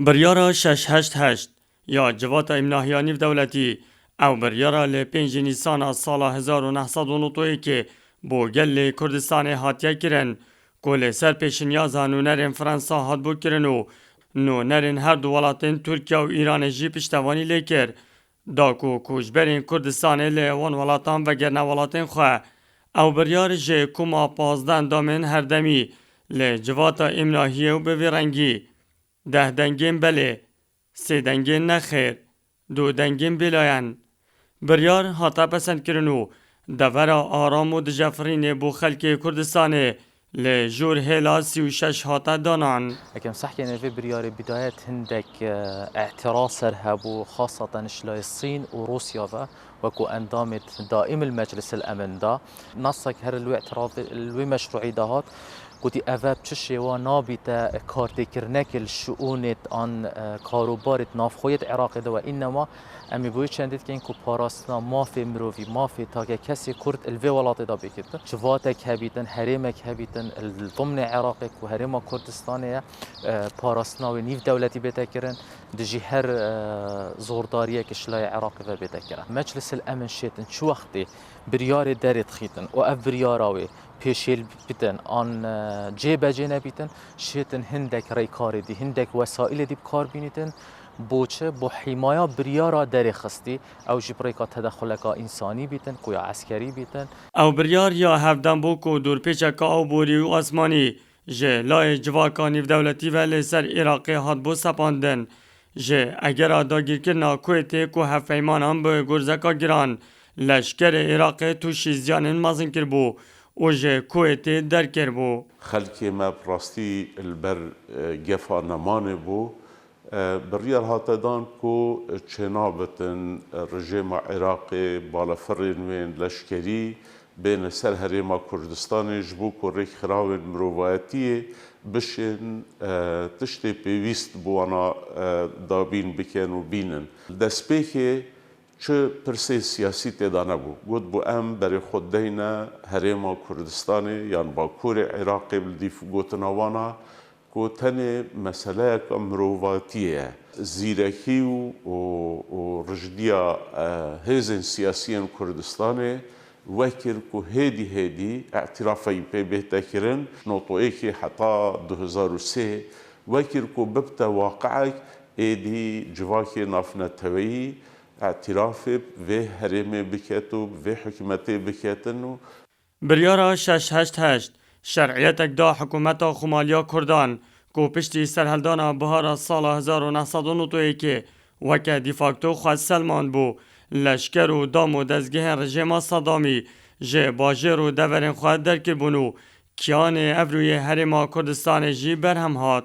بریارا 688 یا جوات امناهیانی دولتی او بریارا ل 5 نیسان سال 1992 که بو گل کردستان هاتیه کرن کل سر پیشنیازان و نرین فرانسا هات بو کرن و نو نرین هر دو ولاتین ترکیه و ایران جی پشتوانی لیکر داکو کوشبرین کردستان ل وان ولاتان و گرنا ولاتین خواه او بریار جه کما 15 دامن هر دمی ل جوات امناهیه و بویرنگی 10 دنگین بله 3 دنگین نخیر 2 دنگین بلاین بریار هاتا پسند کرنو دورا آرام و دجافرین بو خلک کردستانه لجور هلا 36 هاتا دانان اكم صح يعني في برياري بداية هندك اعتراض سرهبو خاصة اشلاي الصين وروسيا وكو اندامت دائم المجلس الامن دا نصك هر الوي اعتراض الوي مشروعي دهات قوتي أفاب تشي ونابتا كارتي كرنك الشؤونت عن كاروبارت نافخوية عراق دا وإنما أمي بوي چندت كين كو باراستنا ما في مروفي ما في تاكا كسي كرد الفي ولاتي دا بكتا جواتك هبيتن هريمك هبيتن ضمن عراقك وهريما كردستانية باراستنا ونيف دولتي بيتا كرن دجي هر زوردارية كشلاي عراقي دا بيتا كرن مجلس الأمن شيتن شو وقتي برياري دارت خيتن وأف برياراوي پیشیل بیتن آن جیب جنه بیتن شیتن هندک ریکاری دی هندک وسایل دی کار بینیتن بوچه با حمایه بریارا در خستی او جبریکا تدخلکا انسانی بیتن کو یا عسکری بیتن او بریار یا هفدن بوکو دور پیچکا او بوری و آسمانی جه لای جواکانی و دولتی و لسر عراقی هات بو سپاندن جه اگر آداگیر کرنا کویتی کو هفیمان هم به گرزکا گران لشکر عراقی تو شیزیانن مازن کر بو وجه کویتی در کر بو خلکی ما براستی البر گفا نمانه بو بريال هاتدان كو چنابتن رژیم عراقي بالافرين وين لشكري بين سر هريما كردستان جبو كو ريك خراون مروفاتيه بشن تشتي بيويست بوانا دابين بكن وبينن دسبيكي چه پرسه سیاسی تیدا نبو گود بو ام برای خود دینا هرما کردستانی یان باکور عراقی بلدیف گوتناوانا کو تنه مسئله امرواتیه زیرکی و رجدیا هزن سیاسیان کردستانی وكر كو هيدي اعترافي بيتا كرن نوطو حتى 2003 وكر كو ببتا واقعك ايدي جواكي نافنا توي اعتراف به هرم بکتو به حکومت بکتنو بریارا 688 شرعیتک دا حکومت خمالیا کردان کو پشتی سرهلدان بهار سال 1992 که وکه دیفاکتو خواست سلمان بو لشکر و دام و دزگه رژیم صدامی جه باجر و دورن خواهد در کربونو کیان افروی هرما کردستان جی برهم هات